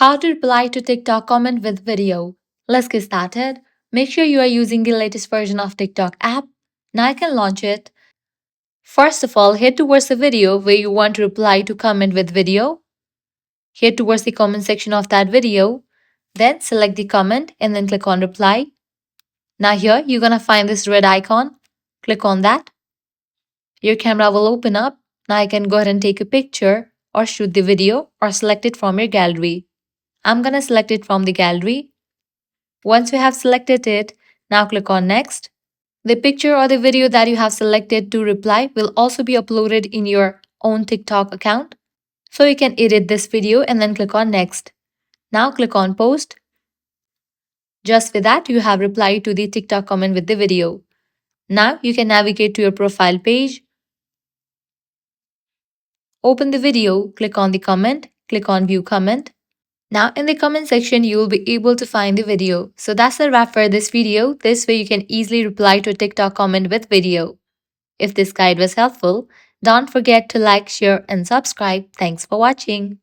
How to reply to TikTok comment with video. Let's get started. Make sure you are using the latest version of TikTok app. Now I can launch it. First of all, head towards the video where you want to reply to comment with video. Head towards the comment section of that video. Then select the comment and then click on reply. Now here you're gonna find this red icon. Click on that. Your camera will open up. Now you can go ahead and take a picture or shoot the video or select it from your gallery. I'm gonna select it from the gallery. Once you have selected it, now click on next. The picture or the video that you have selected to reply will also be uploaded in your own TikTok account. So you can edit this video and then click on next. Now click on post. Just with that, you have replied to the TikTok comment with the video. Now you can navigate to your profile page. Open the video, click on the comment, click on view comment. Now in the comment section, you will be able to find the video. So that's the wrap for this video. This way you can easily reply to a TikTok comment with video. If this guide was helpful, don't forget to like, share and subscribe. Thanks for watching.